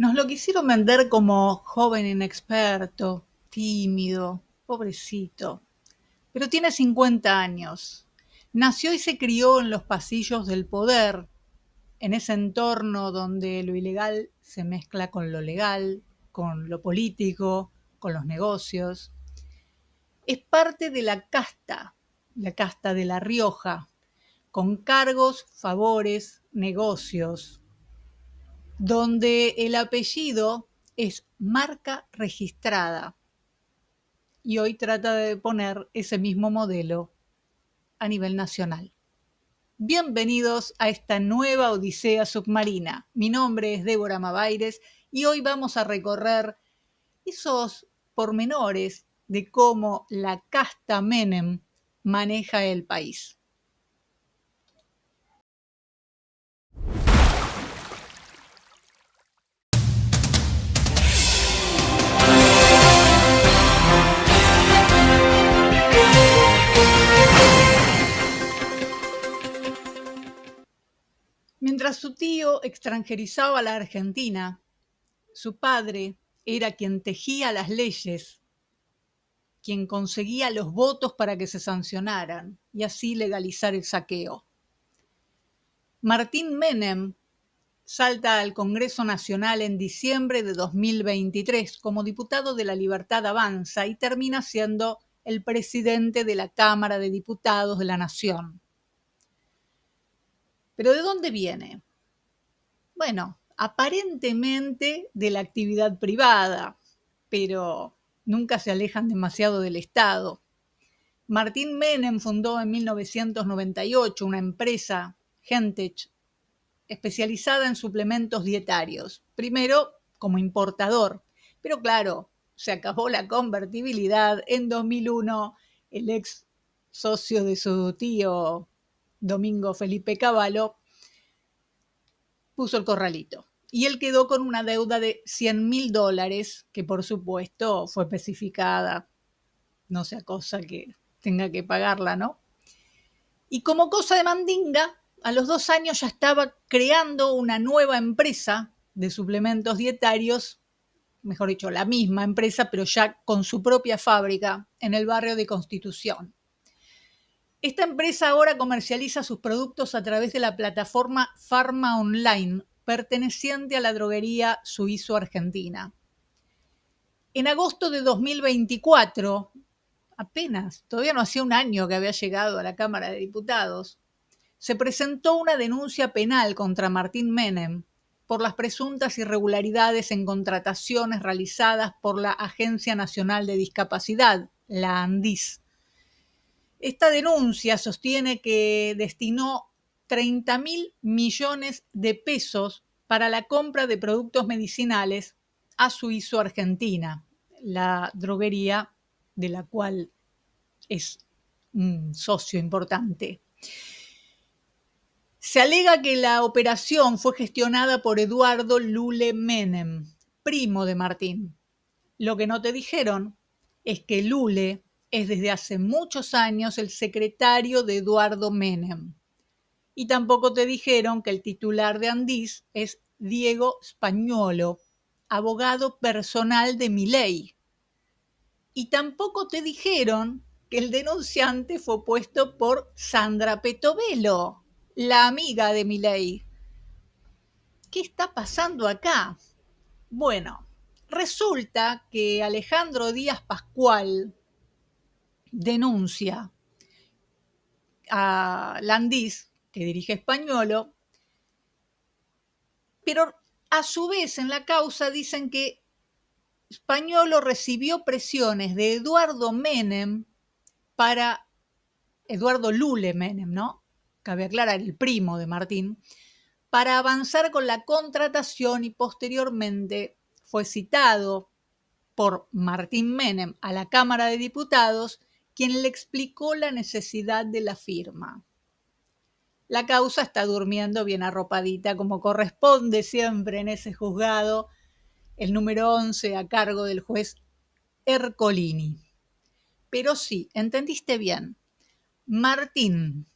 Nos lo quisieron vender como joven inexperto, tímido, pobrecito, pero tiene 50 años. Nació y se crió en los pasillos del poder, en ese entorno donde lo ilegal se mezcla con lo legal, con lo político, con los negocios. Es parte de la casta de La Rioja, con cargos, favores, negocios, donde el apellido es marca registrada y hoy trata de poner ese mismo modelo a nivel nacional. Bienvenidos a esta nueva odisea submarina. Mi nombre es Débora Mabaires y hoy vamos a recorrer esos pormenores de cómo la casta Menem maneja el país. Mientras su tío extranjerizaba la Argentina, su padre era quien tejía las leyes, quien conseguía los votos para que se sancionaran y así legalizar el saqueo. Martín Menem salta al Congreso Nacional en diciembre de 2023 como diputado de La Libertad Avanza y termina siendo el presidente de la Cámara de Diputados de la Nación. ¿Pero de dónde viene? Bueno, aparentemente de la actividad privada, pero nunca se alejan demasiado del Estado. Martín Menem fundó en 1998 una empresa, Gentech, especializada en suplementos dietarios. Primero como importador, pero claro, se acabó la convertibilidad. En 2001, el ex socio de su tío, Domingo Felipe Cavallo, puso el corralito. Y él quedó con una deuda de $100.000, que por supuesto fue especificada, no sea cosa que tenga que pagarla, ¿no? Y como cosa de mandinga, a los 2 años ya estaba creando una nueva empresa de suplementos dietarios, mejor dicho, la misma empresa, pero ya con su propia fábrica en el barrio de Constitución. Esta empresa ahora comercializa sus productos a través de la plataforma Pharma Online, perteneciente a la droguería Suizo Argentina. En agosto de 2024, apenas, todavía no hacía un año que había llegado a la Cámara de Diputados, se presentó una denuncia penal contra Martín Menem por las presuntas irregularidades en contrataciones realizadas por la Agencia Nacional de Discapacidad, la ANDIS. Esta denuncia sostiene que destinó 30.000 millones de pesos para la compra de productos medicinales a Suizo Argentina, la droguería de la cual es un socio importante. Se alega que la operación fue gestionada por Eduardo Lule Menem, primo de Martín. Lo que no te dijeron es que Lule es desde hace muchos años el secretario de Eduardo Menem. Y tampoco te dijeron que el titular de Andis es Diego Spagnuolo, abogado personal de Milei. Y tampoco te dijeron que el denunciante fue puesto por Sandra Petovelo, la amiga de Milei. ¿Qué está pasando acá? Bueno, resulta que Alejandro Díaz Pascual denuncia a Landis, que dirige Españolo, pero a su vez en la causa dicen que Españolo recibió presiones de Eduardo Menem para Eduardo Lule Menem, ¿no? Cabe aclarar, el primo de Martín, para avanzar con la contratación y posteriormente fue citado por Martín Menem a la Cámara de Diputados, quien le explicó la necesidad de la firma. La causa está durmiendo bien arropadita, como corresponde siempre en ese juzgado, el número 11 a cargo del juez Ercolini. Pero sí, entendiste bien, Martín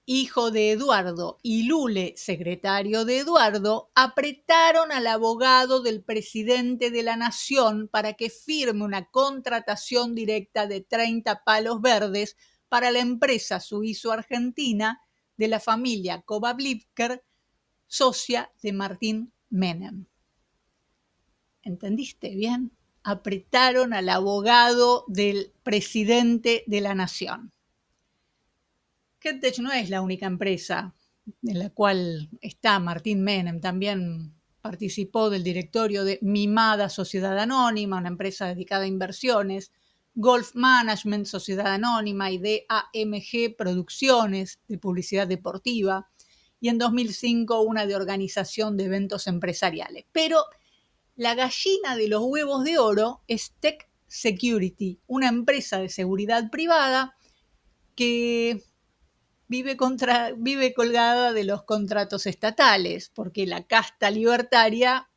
hijo de Eduardo, y Lule, secretario de Eduardo, apretaron al abogado del presidente de la Nación para que firme una contratación directa de 30 palos verdes para la empresa suizo-argentina de la familia Kovac-Liebker, socia de Martín Menem. ¿Entendiste bien? Apretaron al abogado del presidente de la Nación. Gentech no es la única empresa en la cual está Martín Menem, también participó del directorio de Mimada Sociedad Anónima, una empresa dedicada a inversiones, Golf Management Sociedad Anónima y DAMG Producciones de publicidad deportiva, y en 2005 una de organización de eventos empresariales. Pero la gallina de los huevos de oro es Tech Security, una empresa de seguridad privada que vive colgada de los contratos estatales, porque la casta libertaria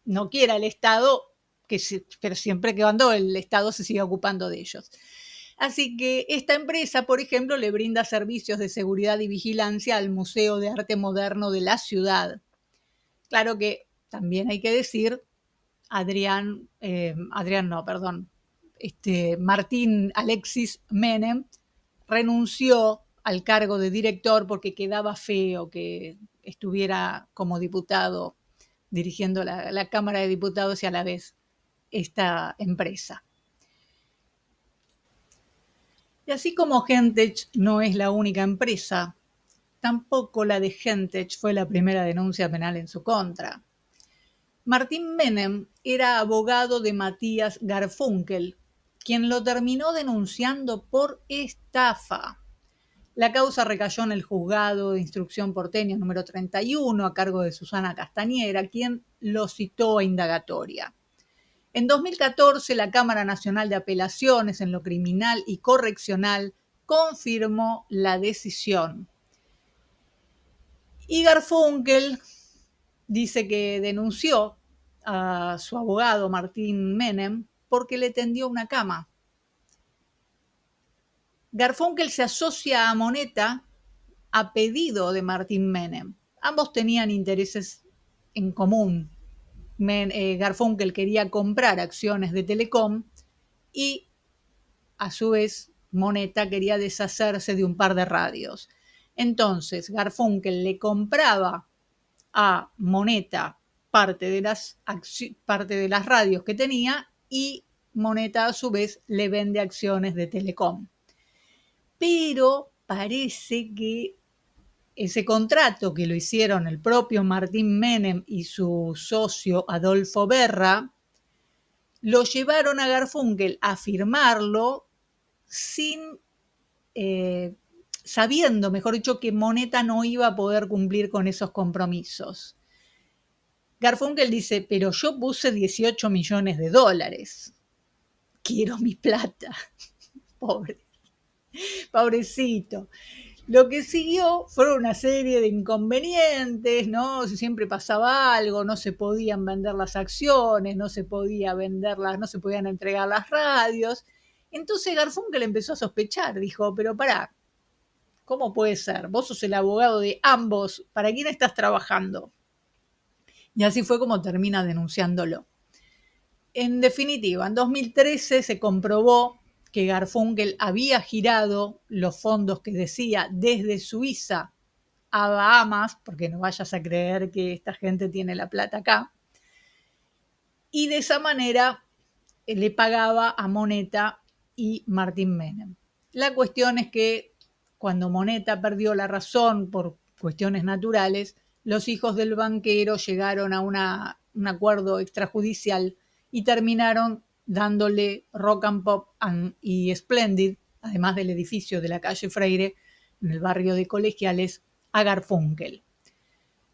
no quiere al Estado, pero siempre que cuando el Estado se siga ocupando de ellos. Así que esta empresa, por ejemplo, le brinda servicios de seguridad y vigilancia al Museo de Arte Moderno de la ciudad. Claro que también hay que decir, Martín Alexis Menem renunció al cargo de director porque quedaba feo que estuviera como diputado dirigiendo la Cámara de Diputados y a la vez esta empresa. Y así como Gentech no es la única empresa, tampoco la de Gentech fue la primera denuncia penal en su contra. Martín Menem era abogado de Matías Garfunkel, quien lo terminó denunciando por estafa. La causa recayó en el juzgado de instrucción porteño número 31 a cargo de Susana Castañera, quien lo citó a indagatoria. En 2014, la Cámara Nacional de Apelaciones en lo criminal y correccional confirmó la decisión. Y Garfunkel dice que denunció a su abogado Martín Menem porque le tendió una cama. Garfunkel se asocia a Moneta a pedido de Martín Menem. Ambos tenían intereses en común. Garfunkel quería comprar acciones de Telecom y a su vez Moneta quería deshacerse de un par de radios. Entonces Garfunkel le compraba a Moneta parte de las radios que tenía y Moneta a su vez le vende acciones de Telecom. Pero parece que ese contrato que lo hicieron el propio Martín Menem y su socio Adolfo Berra, lo llevaron a Garfunkel a firmarlo sabiendo, mejor dicho, que Moneta no iba a poder cumplir con esos compromisos. Garfunkel dice, pero yo puse 18 millones de dólares. Quiero mi plata. Pobrecito. Lo que siguió fueron una serie de inconvenientes, ¿no? Siempre pasaba algo, no se podían vender las acciones, no se podían entregar las radios. Entonces Garfunkel empezó a sospechar, dijo, pero pará, ¿cómo puede ser? Vos sos el abogado de ambos, ¿para quién estás trabajando? Y así fue como termina denunciándolo. En definitiva, en 2013 se comprobó que Garfunkel había girado los fondos que decía desde Suiza a Bahamas, porque no vayas a creer que esta gente tiene la plata acá, y de esa manera le pagaba a Moneta y Martín Menem. La cuestión es que cuando Moneta perdió la razón por cuestiones naturales, los hijos del banquero llegaron a un acuerdo extrajudicial y terminaron dándole Rock and Pop y Splendid, además del edificio de la calle Freire, en el barrio de Colegiales, a Garfunkel.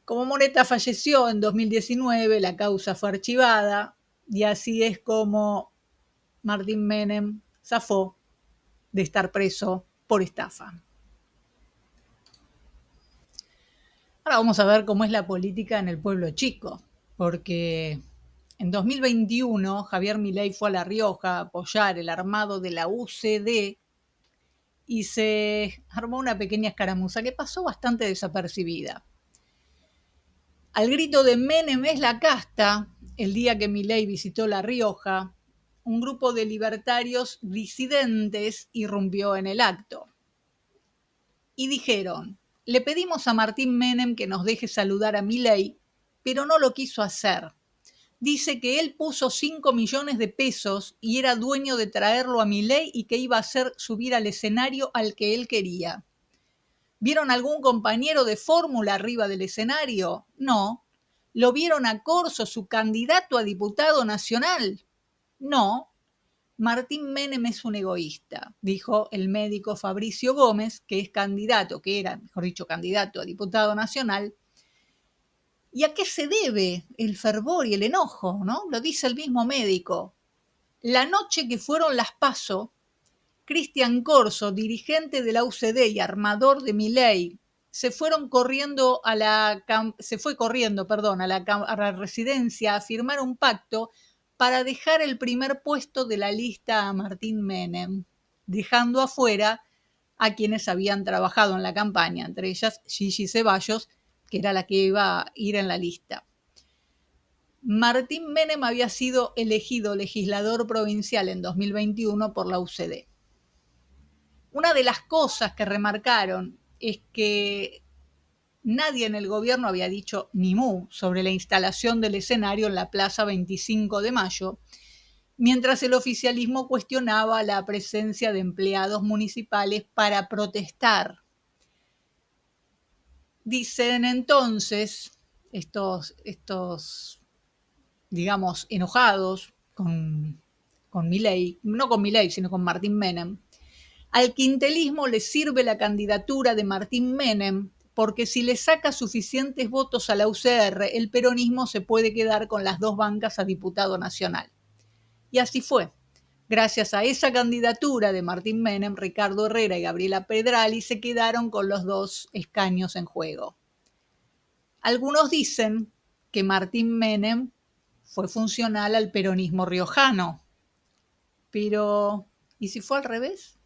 Como Moneta falleció en 2019, la causa fue archivada y así es como Martín Menem zafó de estar preso por estafa. Ahora vamos a ver cómo es la política en el pueblo chico, porque en 2021 Javier Milei fue a La Rioja a apoyar el armado de la UCD y se armó una pequeña escaramuza que pasó bastante desapercibida. Al grito de Menem es la casta, el día que Milei visitó La Rioja, un grupo de libertarios disidentes irrumpió en el acto. Y dijeron, le pedimos a Martín Menem que nos deje saludar a Milei, pero no lo quiso hacer. Dice que él puso 5 millones de pesos y era dueño de traerlo a Milei y que iba a hacer subir al escenario al que él quería. ¿Vieron algún compañero de fórmula arriba del escenario? No. ¿Lo vieron a Corso, su candidato a diputado nacional? No. Martín Menem es un egoísta, dijo el médico Fabricio Gómez, que es candidato, que era, mejor dicho, candidato a diputado nacional. ¿Y a qué se debe el fervor y el enojo? ¿No? Lo dice el mismo médico. La noche que fueron las PASO, Cristian Corso, dirigente de la UCD y armador de Milei, se fue corriendo a la residencia a firmar un pacto para dejar el primer puesto de la lista a Martín Menem, dejando afuera a quienes habían trabajado en la campaña, entre ellas Gigi Ceballos, que era la que iba a ir en la lista. Martín Menem había sido elegido legislador provincial en 2021 por la UCD. Una de las cosas que remarcaron es que nadie en el gobierno había dicho ni mu sobre la instalación del escenario en la Plaza 25 de Mayo, mientras el oficialismo cuestionaba la presencia de empleados municipales para protestar. Dicen entonces estos digamos, enojados con Milei, no con Milei, sino con Martín Menem, al quintelismo le sirve la candidatura de Martín Menem porque si le saca suficientes votos a la UCR, el peronismo se puede quedar con las 2 bancas a diputado nacional. Y así fue. Gracias a esa candidatura de Martín Menem, Ricardo Herrera y Gabriela Pedrali se quedaron con los 2 escaños en juego. Algunos dicen que Martín Menem fue funcional al peronismo riojano, pero ¿y si fue al revés?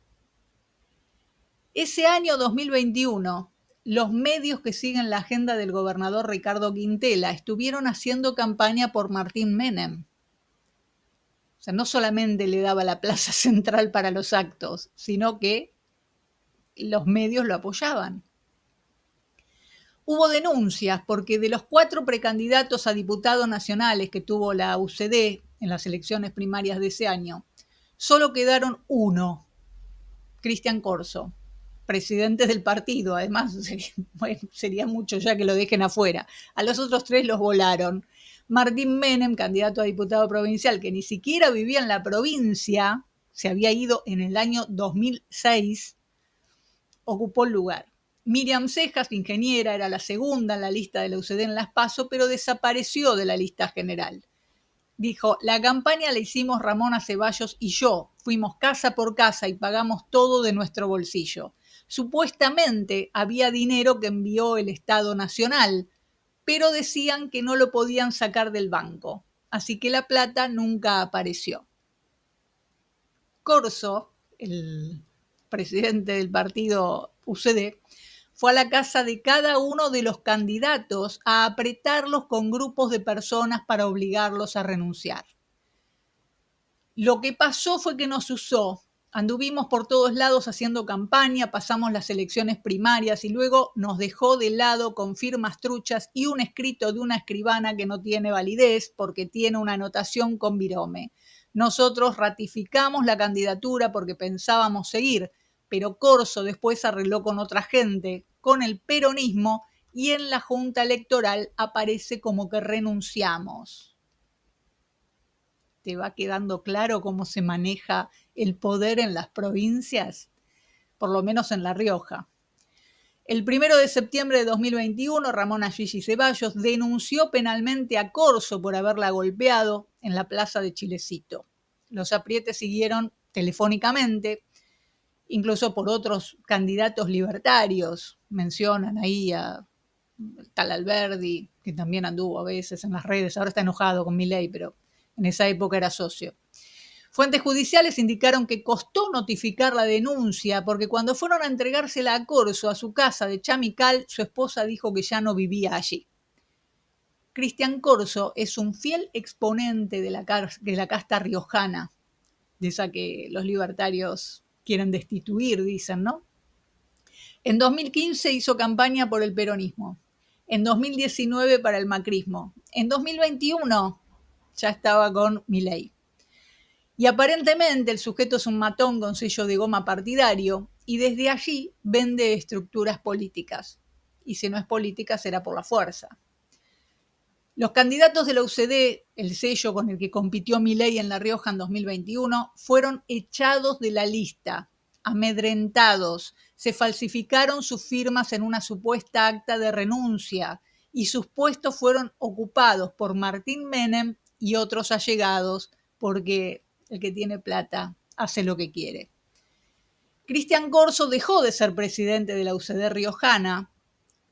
Ese año 2021, los medios que siguen la agenda del gobernador Ricardo Quintela estuvieron haciendo campaña por Martín Menem. O sea, no solamente le daba la plaza central para los actos, sino que los medios lo apoyaban. Hubo denuncias porque de los 4 precandidatos a diputados nacionales que tuvo la UCD en las elecciones primarias de ese año, solo quedaron 1, Cristian Corso, presidente del partido. Además, sería mucho ya que lo dejen afuera. A los otros 3 los volaron. Martín Menem, candidato a diputado provincial, que ni siquiera vivía en la provincia, se había ido en el año 2006, ocupó el lugar. Miriam Cejas, ingeniera, era la segunda en la lista de la UCD en Las PASO, pero desapareció de la lista general. Dijo, la campaña la hicimos Ramona Ceballos y yo, fuimos casa por casa y pagamos todo de nuestro bolsillo. Supuestamente había dinero que envió el Estado Nacional, pero decían que no lo podían sacar del banco, así que la plata nunca apareció. Corso, el presidente del partido UCD, fue a la casa de cada uno de los candidatos a apretarlos con grupos de personas para obligarlos a renunciar. Lo que pasó fue que nos usó. Anduvimos por todos lados haciendo campaña, pasamos las elecciones primarias y luego nos dejó de lado con firmas truchas y un escrito de una escribana que no tiene validez porque tiene una anotación con virome. Nosotros ratificamos la candidatura porque pensábamos seguir, pero Corso después arregló con otra gente, con el peronismo, y en la Junta Electoral aparece como que renunciamos. ¿Te va quedando claro cómo se maneja el poder en las provincias? Por lo menos en La Rioja. El 1 de septiembre de 2021, Ramona Gigi Ceballos denunció penalmente a Corso por haberla golpeado en la plaza de Chilecito. Los aprietes siguieron telefónicamente, incluso por otros candidatos libertarios. Mencionan ahí a tal Alberdi, que también anduvo a veces en las redes, ahora está enojado con Milei, pero en esa época era socio. Fuentes judiciales indicaron que costó notificar la denuncia porque cuando fueron a entregársela a Corso a su casa de Chamical, su esposa dijo que ya no vivía allí. Cristian Corso es un fiel exponente de la casta riojana, de esa que los libertarios quieren destituir, dicen, ¿no? En 2015 hizo campaña por el peronismo, en 2019 para el macrismo, en 2021 ya estaba con Milei. Y aparentemente el sujeto es un matón con sello de goma partidario y desde allí vende estructuras políticas. Y si no es política será por la fuerza. Los candidatos de la UCD, el sello con el que compitió Milei en La Rioja en 2021, fueron echados de la lista, amedrentados, se falsificaron sus firmas en una supuesta acta de renuncia y sus puestos fueron ocupados por Martín Menem y otros allegados, porque el que tiene plata hace lo que quiere. Cristian Corso dejó de ser presidente de la UCD riojana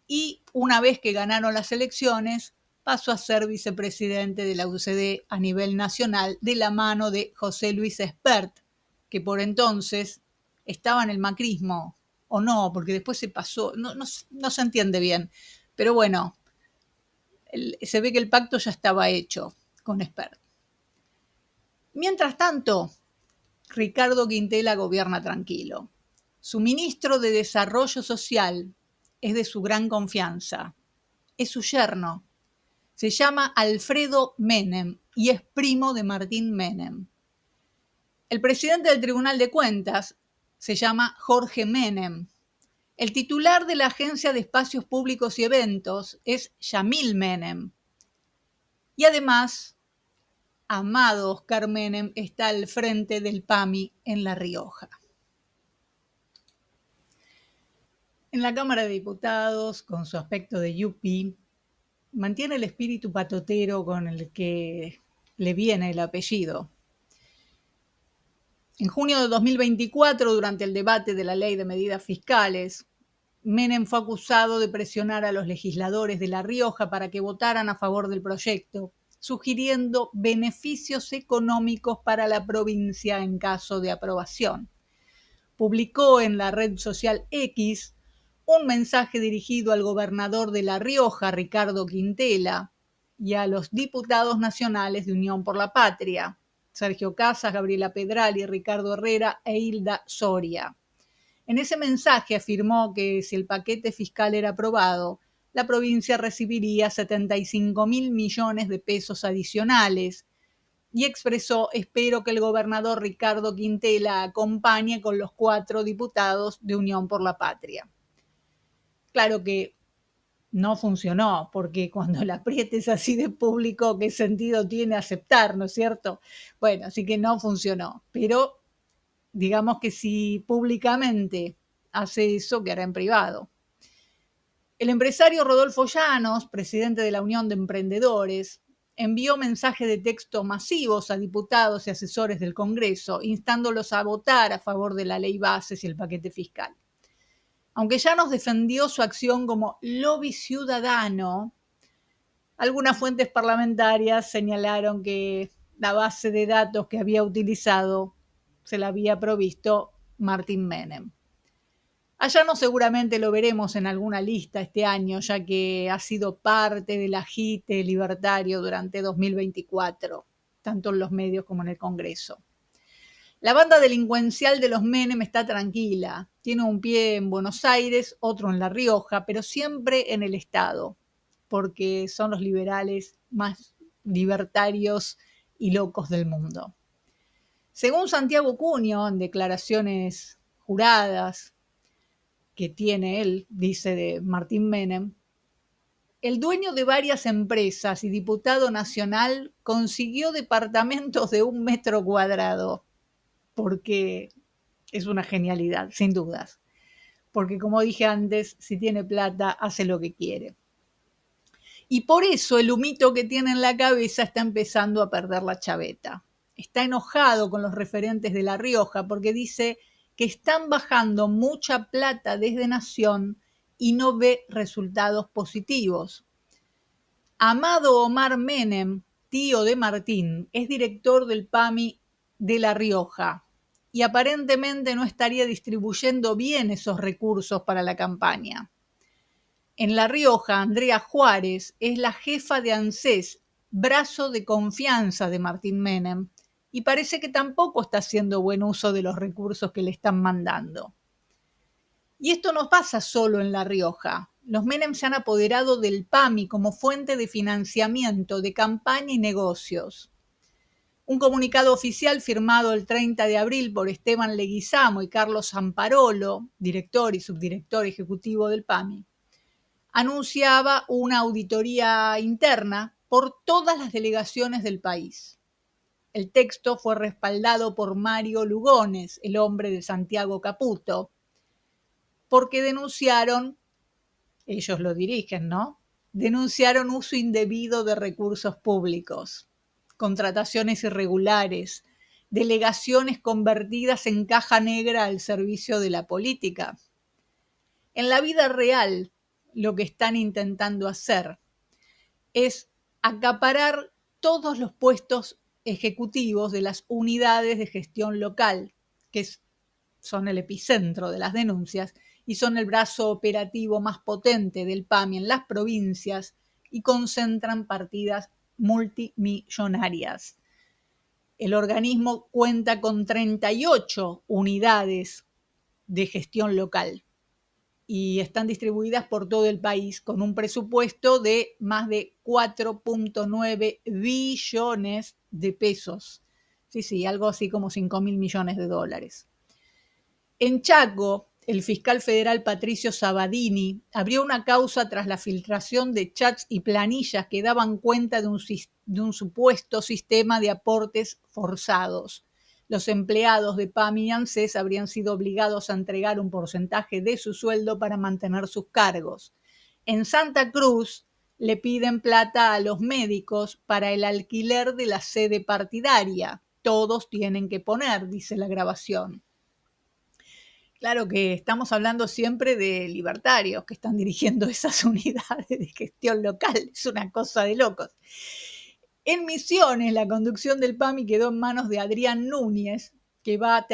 y una vez que ganaron las elecciones pasó a ser vicepresidente de la UCD a nivel nacional de la mano de José Luis Espert, que por entonces estaba en el macrismo, o no, porque después se pasó, no se entiende bien, pero bueno, se ve que el pacto ya estaba hecho con Espert. Mientras tanto, Ricardo Quintela gobierna tranquilo. Su ministro de Desarrollo Social es de su gran confianza, es su yerno. Se llama Alfredo Menem y es primo de Martín Menem. El presidente del Tribunal de Cuentas se llama Jorge Menem. El titular de la Agencia de Espacios Públicos y Eventos es Yamil Menem. Y además, Amado Oscar Menem está al frente del PAMI en La Rioja. En la Cámara de Diputados, con su aspecto de yuppie, mantiene el espíritu patotero con el que le viene el apellido. En junio de 2024, durante el debate de la Ley de Medidas Fiscales, Menem fue acusado de presionar a los legisladores de La Rioja para que votaran a favor del proyecto, sugiriendo beneficios económicos para la provincia en caso de aprobación. Publicó en la red social X un mensaje dirigido al gobernador de La Rioja, Ricardo Quintela, y a los diputados nacionales de Unión por la Patria, Sergio Casas, Gabriela Pedrali, Ricardo Herrera e Hilda Soria. En ese mensaje afirmó que si el paquete fiscal era aprobado, la provincia recibiría 75.000 millones de pesos adicionales y expresó: espero que el gobernador Ricardo Quintela acompañe con los 4 diputados de Unión por la Patria. Claro que no funcionó, porque cuando el apriete es así de público, ¿qué sentido tiene aceptar, no es cierto? Bueno, así que no funcionó, pero digamos que si públicamente hace eso, que hará en privado. El empresario Rodolfo Llanos, presidente de la Unión de Emprendedores, envió mensajes de texto masivos a diputados y asesores del Congreso, instándolos a votar a favor de la ley bases y el paquete fiscal. Aunque Llanos defendió su acción como lobby ciudadano, algunas fuentes parlamentarias señalaron que la base de datos que había utilizado se la había provisto Martín Menem. A Llanos seguramente lo veremos en alguna lista este año, ya que ha sido parte del agite libertario durante 2024, tanto en los medios como en el Congreso. La banda delincuencial de los Menem está tranquila. Tiene un pie en Buenos Aires, otro en La Rioja, pero siempre en el Estado, porque son los liberales más libertarios y locos del mundo. Según Santiago Cuño, en declaraciones juradas que tiene él, dice de Martín Menem, el dueño de varias empresas y diputado nacional consiguió departamentos de 1 metro cuadrado, porque es una genialidad, sin dudas. Porque como dije antes, si tiene plata, hace lo que quiere. Y por eso el humito que tiene en la cabeza está empezando a perder la chaveta. Está enojado con los referentes de La Rioja porque dice que están bajando mucha plata desde Nación y no ve resultados positivos. Amado Omar Menem, tío de Martín, es director del PAMI de La Rioja y aparentemente no estaría distribuyendo bien esos recursos para la campaña. En La Rioja, Andrea Juárez es la jefa de ANSES, brazo de confianza de Martín Menem, y parece que tampoco está haciendo buen uso de los recursos que le están mandando. Y esto no pasa solo en La Rioja. Los Menem se han apoderado del PAMI como fuente de financiamiento de campaña y negocios. Un comunicado oficial firmado el 30 de abril por Esteban Leguizamo y Carlos Zamparolo, director y subdirector ejecutivo del PAMI, anunciaba una auditoría interna por todas las delegaciones del país. El texto fue respaldado por Mario Lugones, el hombre de Santiago Caputo, porque denunciaron, ellos lo dirigen, ¿no? Denunciaron uso indebido de recursos públicos, contrataciones irregulares, delegaciones convertidas en caja negra al servicio de la política. En la vida real, lo que están intentando hacer es acaparar todos los puestos ejecutivos de las unidades de gestión local, que son el epicentro de las denuncias y son el brazo operativo más potente del PAMI en las provincias y concentran partidas multimillonarias. El organismo cuenta con 38 unidades de gestión local y están distribuidas por todo el país con un presupuesto de más de 4.9 billones de pesos. Sí, algo así como 5.000 millones de dólares. En Chaco, el fiscal federal Patricio Sabadini abrió una causa tras la filtración de chats y planillas que daban cuenta de un supuesto sistema de aportes forzados. Los empleados de PAMI y ANSES habrían sido obligados a entregar un porcentaje de su sueldo para mantener sus cargos. En Santa Cruz le piden plata a los médicos para el alquiler de la sede partidaria. Todos tienen que poner, dice la grabación. Claro que estamos hablando siempre de libertarios que están dirigiendo esas unidades de gestión local. Es una cosa de locos. En Misiones, la conducción del PAMI quedó en manos de Adrián Núñez, que va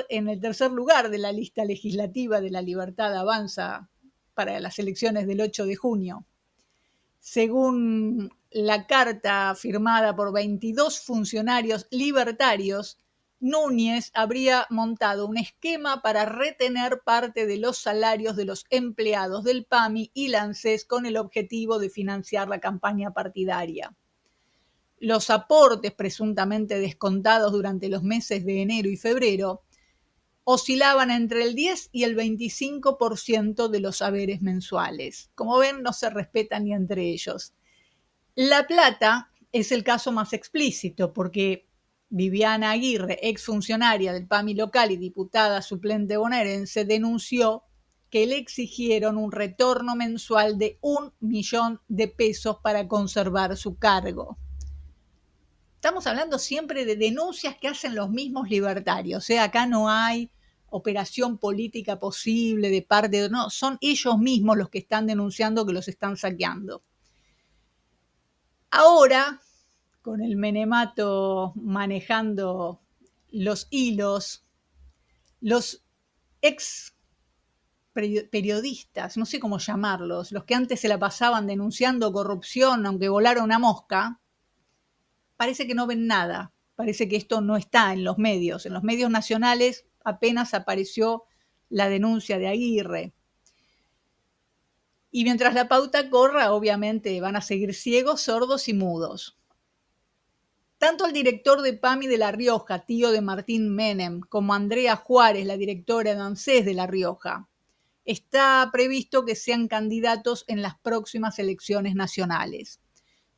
en el tercer lugar de la lista legislativa de La Libertad Avanza para las elecciones del 8 de junio. Según la carta firmada por 22 funcionarios libertarios, Núñez habría montado un esquema para retener parte de los salarios de los empleados del PAMI y la ANSES con el objetivo de financiar la campaña partidaria. Los aportes presuntamente descontados durante los meses de enero y febrero oscilaban entre el 10 y el 25% de los haberes mensuales. Como ven, no se respetan ni entre ellos. La Plata es el caso más explícito porque Viviana Aguirre, exfuncionaria del PAMI local y diputada suplente bonaerense, denunció que le exigieron un retorno mensual de 1 millón de pesos para conservar su cargo. Estamos hablando siempre de denuncias que hacen los mismos libertarios. Acá no hay operación política posible de parte de... No, son ellos mismos los que están denunciando que los están saqueando. Ahora, con el menemato manejando los hilos, los ex periodistas, no sé cómo llamarlos, los que antes se la pasaban denunciando corrupción aunque volara una mosca, parece que no ven nada, parece que esto no está en los medios nacionales apenas apareció la denuncia de Aguirre. Y mientras la pauta corra, obviamente van a seguir ciegos, sordos y mudos. Tanto el director de PAMI de La Rioja, tío de Martín Menem, como Andrea Juárez, la directora de ANSES de La Rioja, está previsto que sean candidatos en las próximas elecciones nacionales.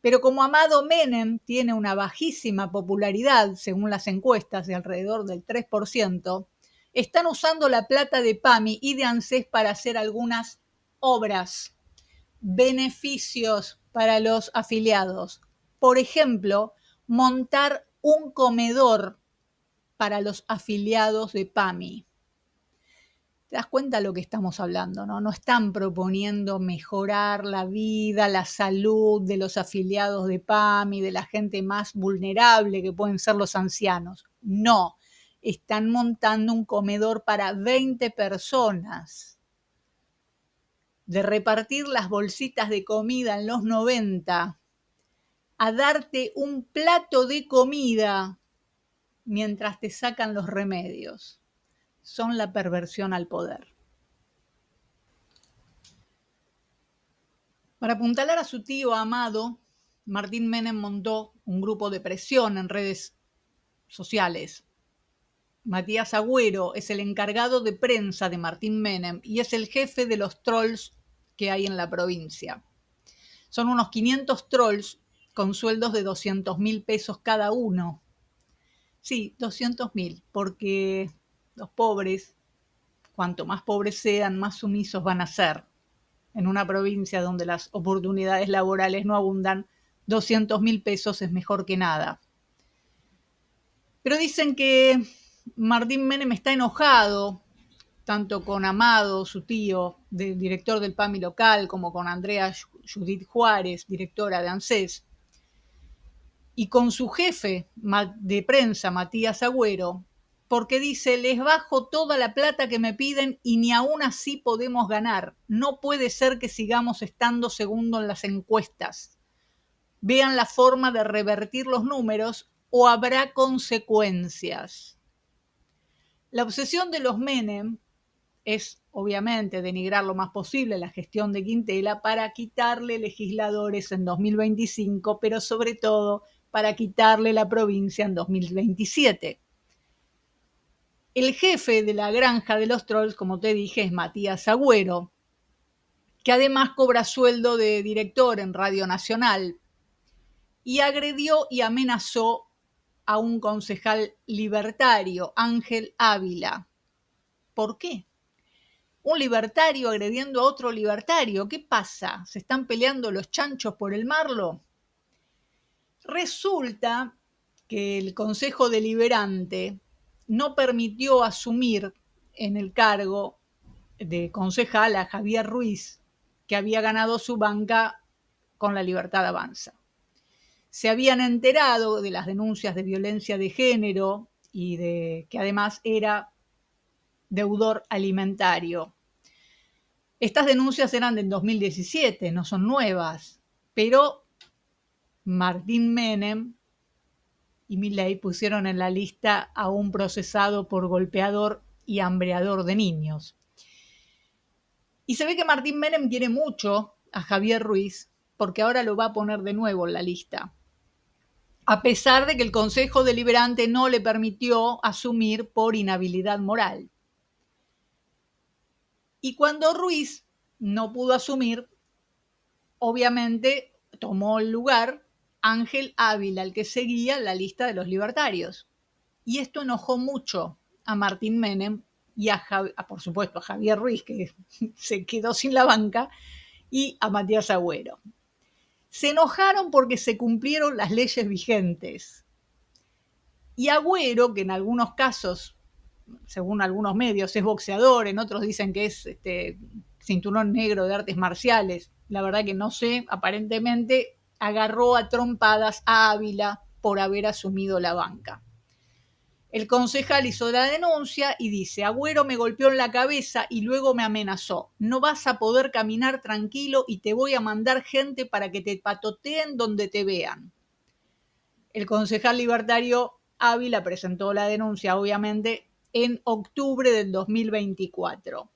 Pero como Amado Menem tiene una bajísima popularidad, según las encuestas, de alrededor del 3%, están usando la plata de PAMI y de ANSES para hacer algunas obras, beneficios para los afiliados. Por ejemplo, montar un comedor para los afiliados de PAMI. ¿Te das cuenta de lo que estamos hablando, no? No están proponiendo mejorar la vida, la salud de los afiliados de PAMI, de la gente más vulnerable que pueden ser los ancianos. No, están montando un comedor para 20 personas. De repartir las bolsitas de comida en los 90 a darte un plato de comida mientras te sacan los remedios. Son la perversión al poder. Para apuntalar a su tío amado, Martín Menem montó un grupo de presión en redes sociales. Matías Agüero es el encargado de prensa de Martín Menem y es el jefe de los trolls que hay en la provincia. Son unos 500 trolls con sueldos de 200.000 pesos cada uno. Sí, 200.000, porque los pobres, cuanto más pobres sean, más sumisos van a ser. En una provincia donde las oportunidades laborales no abundan, 200.000 pesos es mejor que nada. Pero dicen que Martín Menem está enojado, tanto con Amado, su tío, director del PAMI local, como con Andrea Judith Juárez, directora de ANSES, y con su jefe de prensa, Matías Agüero, porque dice, les bajo toda la plata que me piden y ni aún así podemos ganar. No puede ser que sigamos estando segundo en las encuestas. Vean la forma de revertir los números o habrá consecuencias. La obsesión de los Menem es, obviamente, denigrar lo más posible la gestión de Quintela para quitarle legisladores en 2025, pero sobre todo para quitarle la provincia en 2027. El jefe de la granja de los trolls, como te dije, es Matías Agüero, que además cobra sueldo de director en Radio Nacional y agredió y amenazó a un concejal libertario, Ángel Ávila. ¿Por qué? Un libertario agrediendo a otro libertario. ¿Qué pasa? ¿Se están peleando los chanchos por el marlo? Resulta que el Consejo Deliberante no permitió asumir en el cargo de concejal a Javier Ruiz, que había ganado su banca con La Libertad Avanza. Se habían enterado de las denuncias de violencia de género y de que además era deudor alimentario. Estas denuncias eran del 2017, no son nuevas, pero Martín Menem y Milei pusieron en la lista a un procesado por golpeador y hambreador de niños. Y se ve que Martín Menem quiere mucho a Javier Ruiz porque ahora lo va a poner de nuevo en la lista, a pesar de que el Consejo Deliberante no le permitió asumir por inhabilidad moral. Y cuando Ruiz no pudo asumir, obviamente tomó el lugar Ángel Ávila, el que seguía la lista de los libertarios. Y esto enojó mucho a Martín Menem y por supuesto, a Javier Ruiz, que se quedó sin la banca, y a Matías Agüero. Se enojaron porque se cumplieron las leyes vigentes. Y Agüero, que en algunos casos, según algunos medios, es boxeador, en otros dicen que es cinturón negro de artes marciales, la verdad que no sé, aparentemente agarró a trompadas a Ávila por haber asumido la banca. El concejal hizo la denuncia y dice, Agüero me golpeó en la cabeza y luego me amenazó. No vas a poder caminar tranquilo y te voy a mandar gente para que te patoteen donde te vean. El concejal libertario Ávila presentó la denuncia, obviamente, en octubre del 2024.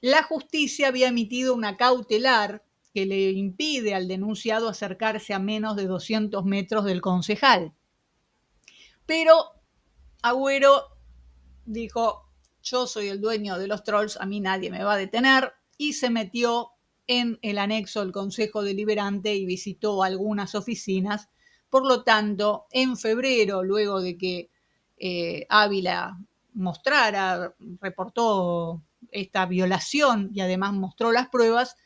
La justicia había emitido una cautelar que le impide al denunciado acercarse a menos de 200 metros del concejal. Pero Agüero dijo, yo soy el dueño de los trolls, a mí nadie me va a detener, y se metió en el anexo del Consejo Deliberante y visitó algunas oficinas. Por lo tanto, en febrero, luego de que Ávila reportó esta violación y además mostró las pruebas,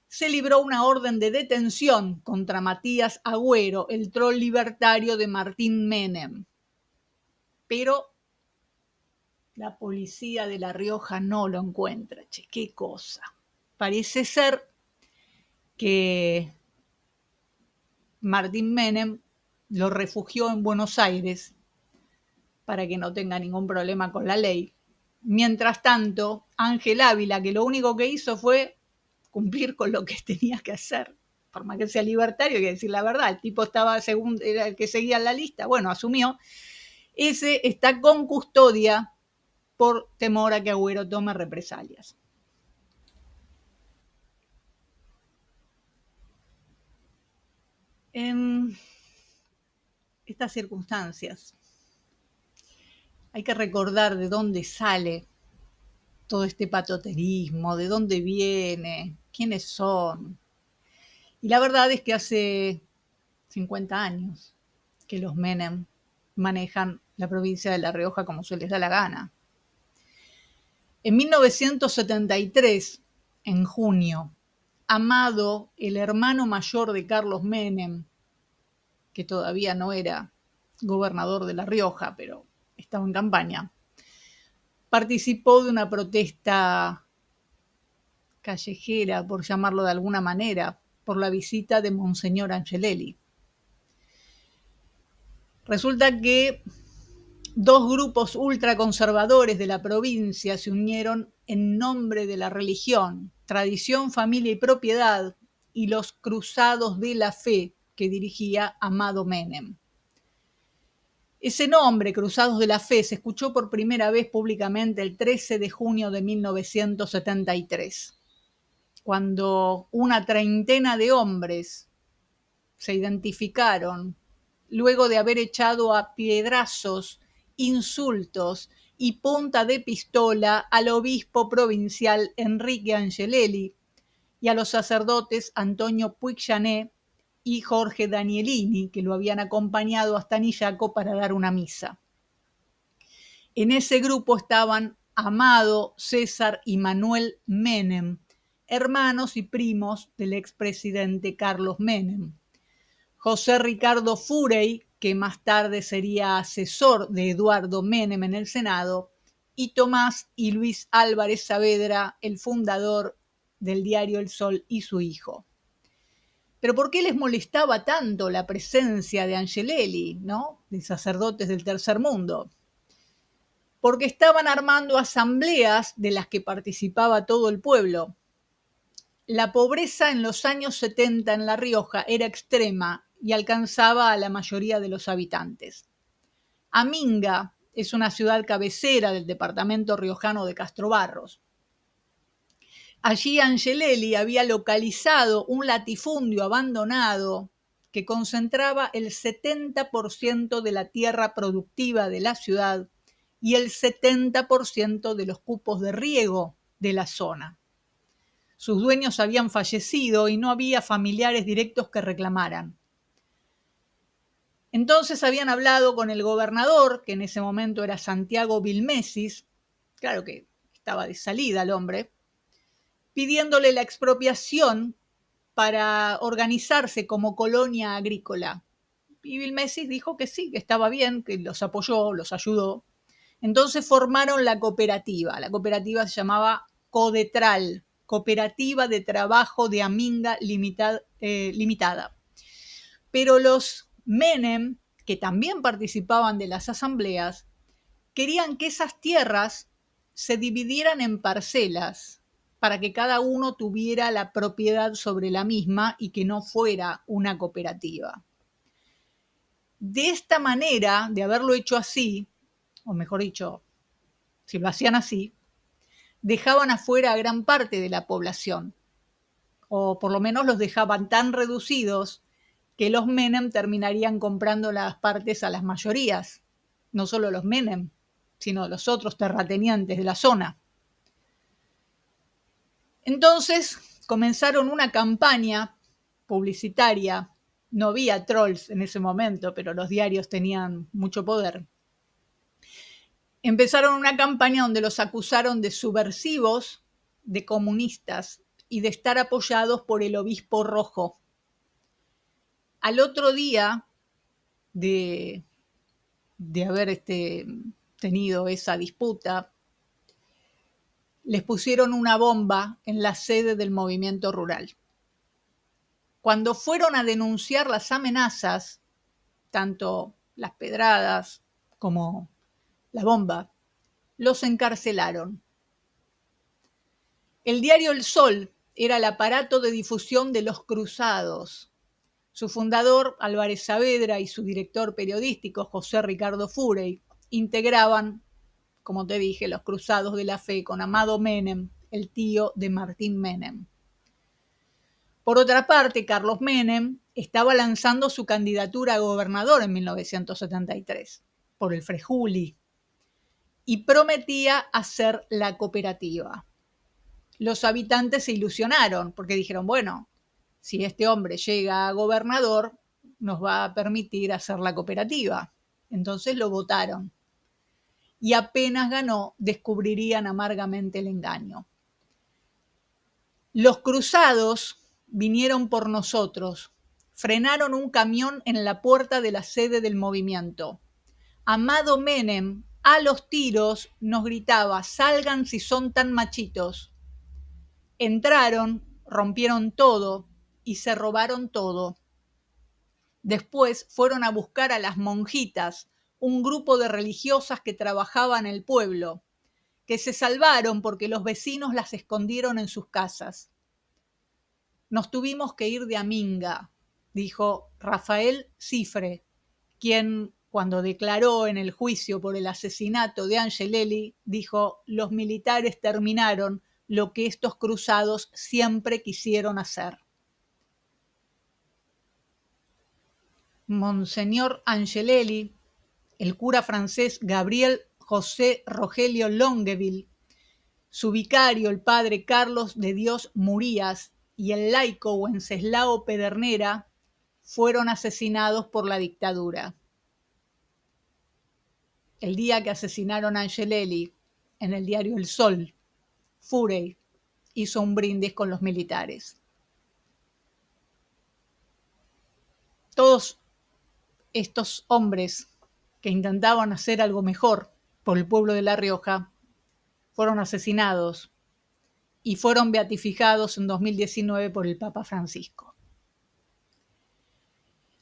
se libró una orden de detención contra Matías Agüero, el troll libertario de Martín Menem. Pero La policía de La Rioja no lo encuentra. Che, qué cosa. Parece ser que Martín Menem lo refugió en Buenos Aires para que no tenga ningún problema con la ley. Mientras tanto, Ángel Ávila, que lo único que hizo fue cumplir con lo que tenía que hacer, por más que sea libertario, hay que decir la verdad, el tipo estaba era el que seguía en la lista, bueno, asumió, ese está con custodia por temor a que Agüero tome represalias. En estas circunstancias hay que recordar de dónde sale todo este patoterismo, de dónde viene, quiénes son. Y la verdad es que hace 50 años que los Menem manejan la provincia de La Rioja como se les da la gana. En 1973, en junio, Amado, el hermano mayor de Carlos Menem, que todavía no era gobernador de La Rioja, pero estaba en campaña, participó de una protesta callejera, por llamarlo de alguna manera, por la visita de Monseñor Angelelli. Resulta que dos grupos ultraconservadores de la provincia se unieron en nombre de la religión, tradición, familia y propiedad, y los Cruzados de la Fe que dirigía Amado Menem. Ese nombre, Cruzados de la Fe, se escuchó por primera vez públicamente el 13 de junio de 1973, cuando una treintena de hombres se identificaron luego de haber echado a piedrazos, insultos y punta de pistola al obispo provincial Enrique Angelelli y a los sacerdotes Antonio Puigjané y Jorge Danielini, que lo habían acompañado hasta Nillaco para dar una misa. En ese grupo estaban Amado, César y Manuel Menem, hermanos y primos del expresidente Carlos Menem. José Ricardo Furey, que más tarde sería asesor de Eduardo Menem en el Senado, y Tomás y Luis Álvarez Saavedra, el fundador del diario El Sol, y su hijo. Pero ¿por qué les molestaba tanto la presencia de Angelelli, ¿no? De sacerdotes del tercer mundo? Porque estaban armando asambleas de las que participaba todo el pueblo. La pobreza en los años 70 en La Rioja era extrema y alcanzaba a la mayoría de los habitantes. Aminga es una ciudad cabecera del departamento riojano de Castrobarros. Allí Angelelli había localizado un latifundio abandonado que concentraba el 70% de la tierra productiva de la ciudad y el 70% de los cupos de riego de la zona. Sus dueños habían fallecido y no había familiares directos que reclamaran. Entonces habían hablado con el gobernador, que en ese momento era Santiago Vilmesis, claro que estaba de salida el hombre, pidiéndole la expropiación para organizarse como colonia agrícola. Y Vilmesis dijo que sí, que estaba bien, que los apoyó, los ayudó. Entonces formaron la cooperativa. La cooperativa se llamaba Codetral, Cooperativa de Trabajo de Aminga Limitada. Pero los Menem, que también participaban de las asambleas, querían que esas tierras se dividieran en parcelas para que cada uno tuviera la propiedad sobre la misma y que no fuera una cooperativa. De esta manera, de haberlo hecho así, o mejor dicho, si lo hacían así, dejaban afuera a gran parte de la población, o por lo menos los dejaban tan reducidos que los Menem terminarían comprando las partes a las mayorías, no solo los Menem, sino los otros terratenientes de la zona. Entonces comenzaron una campaña publicitaria, no había trolls en ese momento, pero los diarios tenían mucho poder. Empezaron una campaña donde los acusaron de subversivos, de comunistas y de estar apoyados por el obispo rojo. Al otro día de haber tenido esa disputa, les pusieron una bomba en la sede del movimiento rural. Cuando fueron a denunciar las amenazas, tanto las pedradas como la bomba, los encarcelaron. El diario El Sol era el aparato de difusión de los cruzados. Su fundador, Álvarez Saavedra, y su director periodístico, José Ricardo Furey, integraban, como te dije, los Cruzados de la Fe con Amado Menem, el tío de Martín Menem. Por otra parte, Carlos Menem estaba lanzando su candidatura a gobernador en 1973 por el Frejuli y prometía hacer la cooperativa. Los habitantes se ilusionaron porque dijeron, bueno, si este hombre llega a gobernador, nos va a permitir hacer la cooperativa. Entonces lo votaron. Y apenas ganó, descubrirían amargamente el engaño. Los cruzados vinieron por nosotros, frenaron un camión en la puerta de la sede del movimiento. Amado Menem, a los tiros, nos gritaba, salgan si son tan machitos. Entraron, rompieron todo y se robaron todo. Después fueron a buscar a las monjitas, un grupo de religiosas que trabajaban en el pueblo, que se salvaron porque los vecinos las escondieron en sus casas. Nos tuvimos que ir de Aminga, dijo Rafael Cifre, quien, cuando declaró en el juicio por el asesinato de Angelelli, dijo: los militares terminaron lo que estos cruzados siempre quisieron hacer. Monseñor Angelelli, el cura francés Gabriel José Rogelio Longueville, su vicario, el padre Carlos de Dios Murías, y el laico Wenceslao Pedernera fueron asesinados por la dictadura. El día que asesinaron a Angelelli, en el diario El Sol, Furey hizo un brindis con los militares. Todos estos hombres que intentaban hacer algo mejor por el pueblo de La Rioja fueron asesinados y fueron beatificados en 2019 por el Papa Francisco.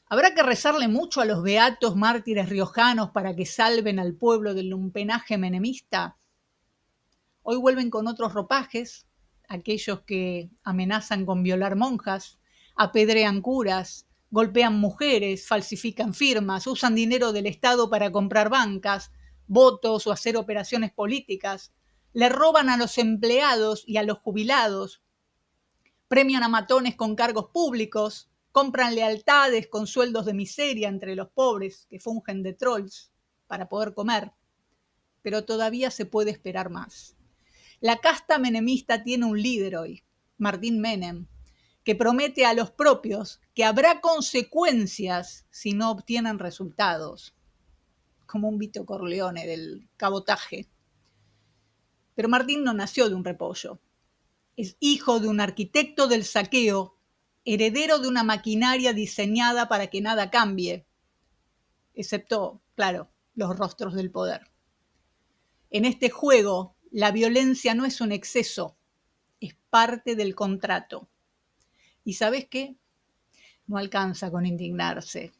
¿Habrá que rezarle mucho a los beatos mártires riojanos para que salven al pueblo del lumpenaje menemista? Hoy vuelven con otros ropajes, aquellos que amenazan con violar monjas, apedrean curas, golpean mujeres, falsifican firmas, usan dinero del Estado para comprar bancas, votos o hacer operaciones políticas, le roban a los empleados y a los jubilados, premian a matones con cargos públicos, compran lealtades con sueldos de miseria entre los pobres que fungen de trolls para poder comer. Pero todavía se puede esperar más. La casta menemista tiene un líder hoy, Martín Menem, que promete a los propios que habrá consecuencias si no obtienen resultados, como un Vito Corleone del cabotaje. Pero Martín no nació de un repollo. Es hijo de un arquitecto del saqueo, heredero de una maquinaria diseñada para que nada cambie, excepto, claro, los rostros del poder. En este juego, la violencia no es un exceso, es parte del contrato. ¿Y sabes qué? No alcanza con indignarse.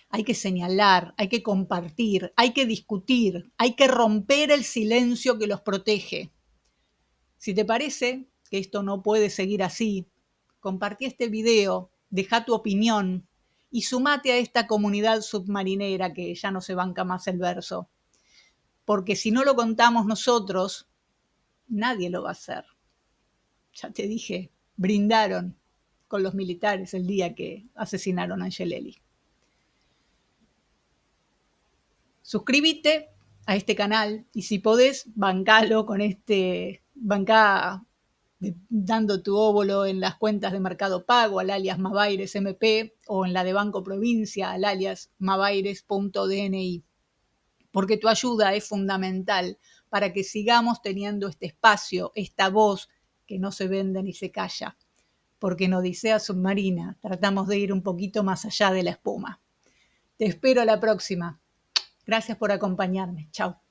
Hay que señalar, hay que compartir, hay que discutir, hay que romper el silencio que los protege. Si te parece que esto no puede seguir así, compartí este video, deja tu opinión y sumate a esta comunidad submarinera que ya no se banca más el verso. Porque si no lo contamos nosotros, nadie lo va a hacer. Ya te dije, brindaron con los militares el día que asesinaron a Angelelli. Suscríbete a este canal y si podés, bancalo con bancá dando tu óvulo en las cuentas de Mercado Pago al alias Mabaires MP o en la de Banco Provincia al alias mabaires.dni, porque tu ayuda es fundamental para que sigamos teniendo este espacio, esta voz que no se vende ni se calla, porque en Odisea Submarina tratamos de ir un poquito más allá de la espuma. Te espero a la próxima. Gracias por acompañarme. Chao.